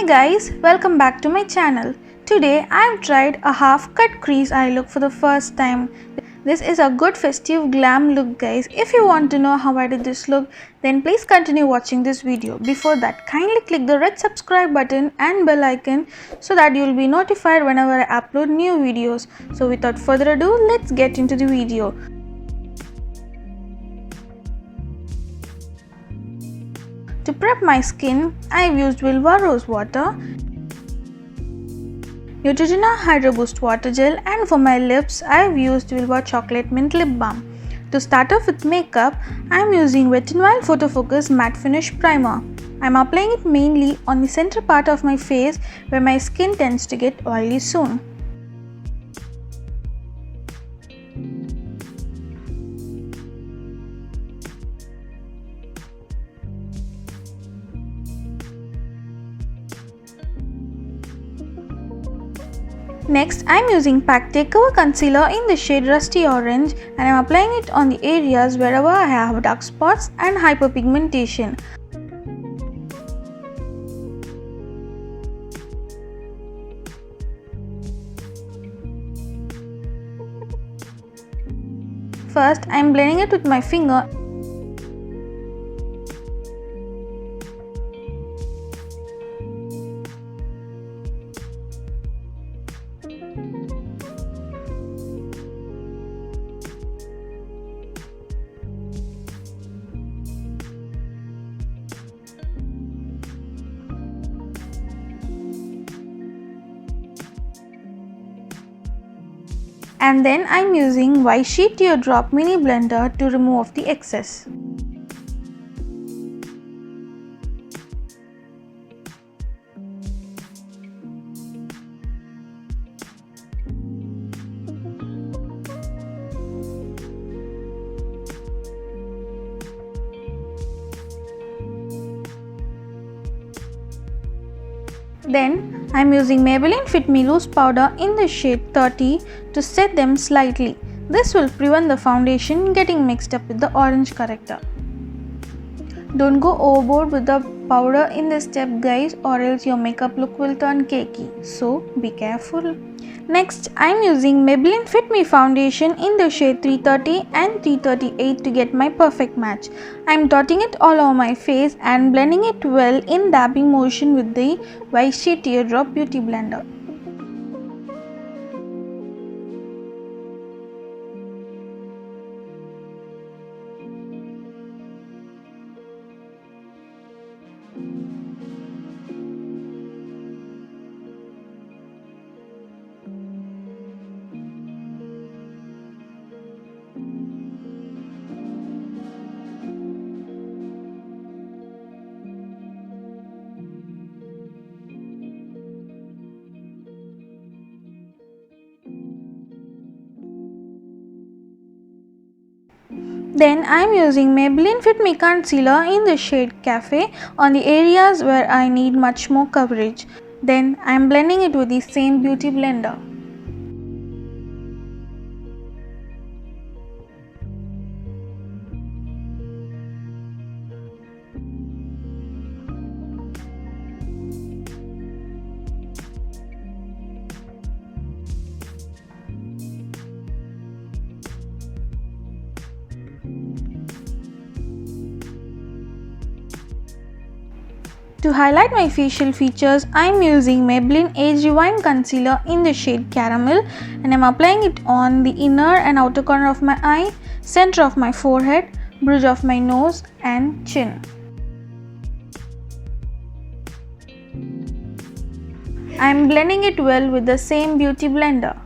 guys, welcome back to my channel. Today I have tried a half cut crease eye look for the first time. This is a good festive glam look guys. If you want to know how I did this look, then please continue watching this video. Before that, kindly click the red subscribe button and bell icon so that you will be notified whenever I upload new videos. So without further ado, let's get into the video. To prep my skin, I have used Vilvah rose water, Neutrogena hydroboost water gel, and for my lips, I have used Vilvah chocolate mint lip balm. To start off with makeup, I am using Wet n Wild Photo Focus Matte Finish Primer. I am applying it mainly on the center part of my face where my skin tends to get oily soon. Next, I am using Pack Takeover Concealer in the shade Rusty Orange and I am applying it on the areas wherever I have dark spots and hyperpigmentation. First, I am blending it with my finger. And then I am using Wiseshe Teardrop Mini Blender to remove the excess. Then I am using Maybelline Fit Me Loose Powder in the shade 30 to set them slightly. This will prevent the foundation getting mixed up with the orange corrector. Don't go overboard with the powder in this step guys, or else your makeup look will turn cakey, so be careful. Next, I am using Maybelline Fit Me Foundation in the shade 330 and 338 to get my perfect match. I am dotting it all over my face and blending it well in dabbing motion with the Wiseshe Teardrop Beauty Blender. Then I am using Maybelline Fit Me Concealer in the shade Café on the areas where I need much more coverage. Then I am blending it with the same beauty blender. To highlight my facial features, I am using Maybelline Age Rewind Concealer in the shade Caramel and I am applying it on the inner and outer corner of my eye, center of my forehead, bridge of my nose and chin. I am blending it well with the same beauty blender.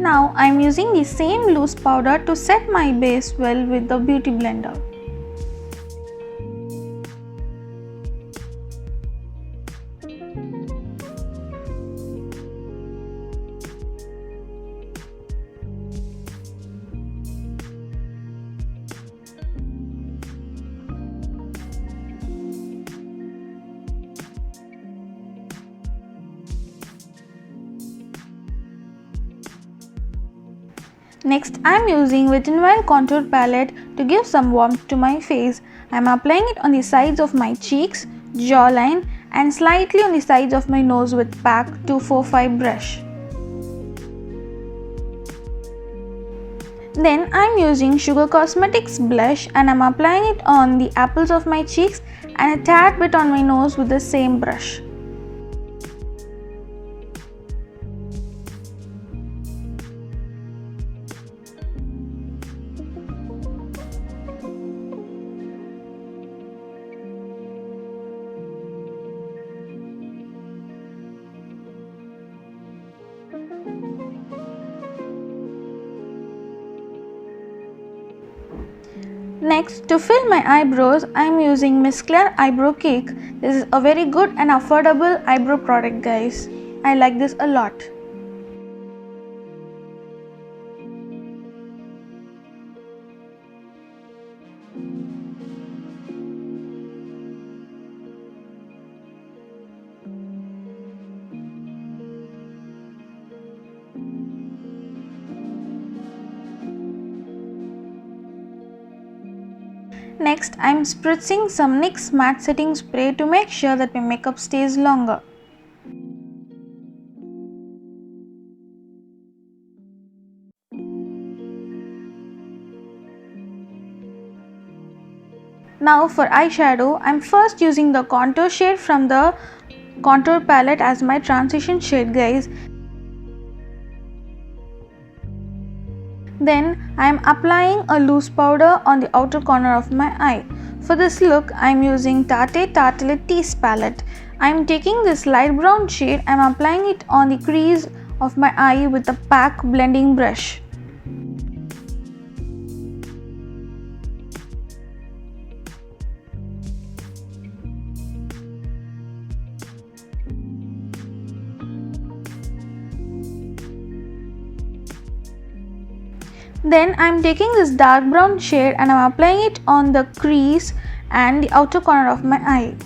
Now I am using the same loose powder to set my base well with the beauty blender. Next, I am using Wet n Wild contour palette to give some warmth to my face. I am applying it on the sides of my cheeks, jawline and slightly on the sides of my nose with PAC 245 brush. Then I am using Sugar Cosmetics blush and I am applying it on the apples of my cheeks and a tad bit on my nose with the same brush. Next, to fill my eyebrows, I am using Miss Claire Eyebrow Cake. This is a very good and affordable eyebrow product, guys. I like this a lot. Next, I am spritzing some NYX matte setting spray to make sure that my makeup stays longer. Now for eyeshadow, I am first using the contour shade from the contour palette as my transition shade, guys. Then I am applying a loose powder on the outer corner of my eye. For this look, I am using Tarte Tartelette Tease palette. I am taking this light brown shade and applying it on the crease of my eye with a PAC blending brush. Then I am taking this dark brown shade and I am applying it on the crease and the outer corner of my eye.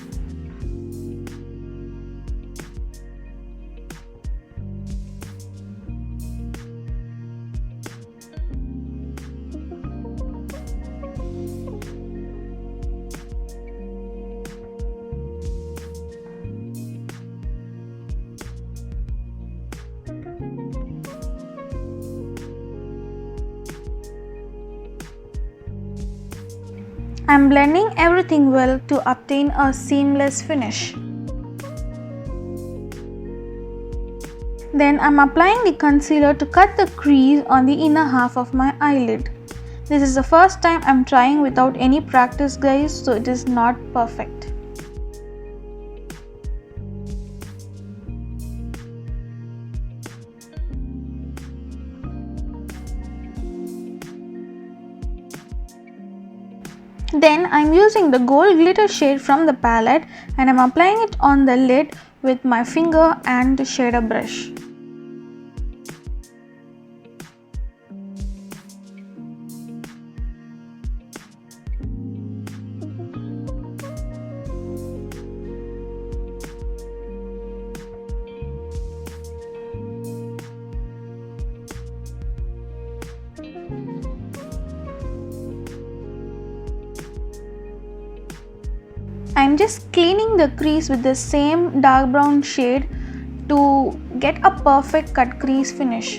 I am blending everything well to obtain a seamless finish. Then I am applying the concealer to cut the crease on the inner half of my eyelid. This is the first time I am trying without any practice, guys, so it is not perfect. Then I am using the gold glitter shade from the palette and I am applying it on the lid with my finger and the shader brush. I am just cleaning the crease with the same dark brown shade to get a perfect cut crease finish.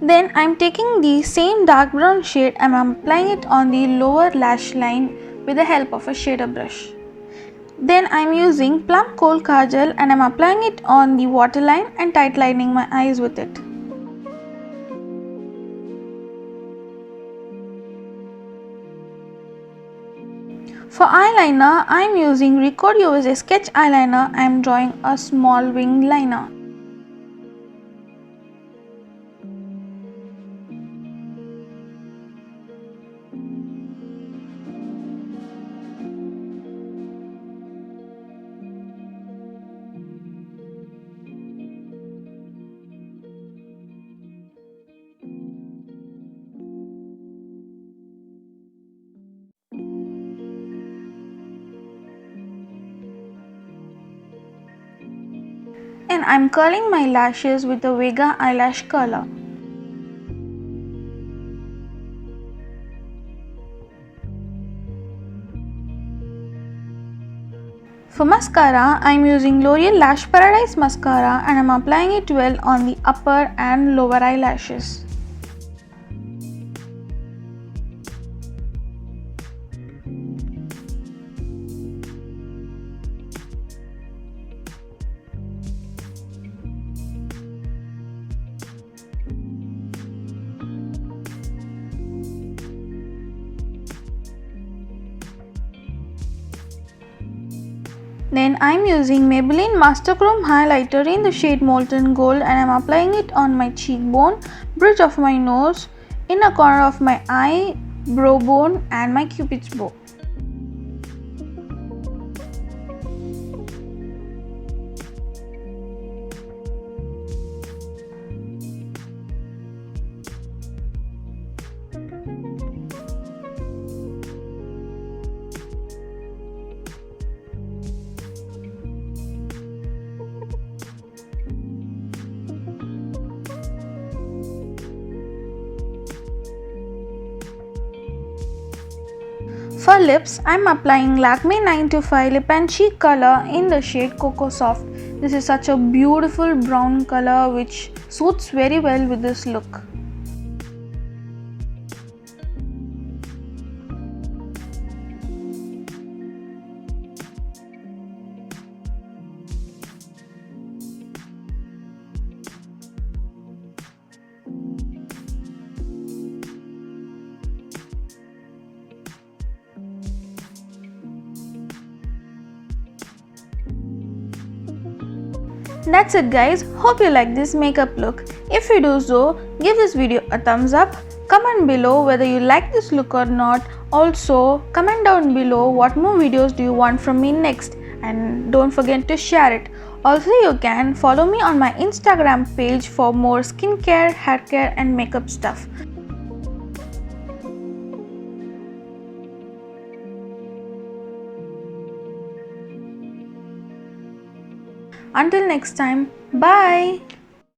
Then I am taking the same dark brown shade and I am applying it on the lower lash line with the help of a shader brush. Then I am using Plum Kohl Kajal and I am applying it on the waterline and tight lining my eyes with it. For eyeliner, I am using Recode USA sketch eyeliner. I am drawing a small wing liner. and I'm curling my lashes with the Vega eyelash curler. For mascara, I'm using L'Oreal Lash Paradise Mascara and I'm applying it well on the upper and lower eyelashes. Then I'm using Maybelline Master Chrome highlighter in the shade Molten Gold and I'm applying it on my cheekbone, bridge of my nose, inner corner of my eye, brow bone and my cupid's bow. For lips, I'm applying Lakme 925 Lip and Cheek color in the shade Cocoa Soft. This is such a beautiful brown color which suits very well with this look. That's it guys, hope you like this makeup look. If you do so, give this video a thumbs up, comment below whether you like this look or not. Also, comment down below what more videos do you want from me next and don't forget to share it. Also, you can follow me on my Instagram page for more skincare, haircare and makeup stuff. Until next time, bye!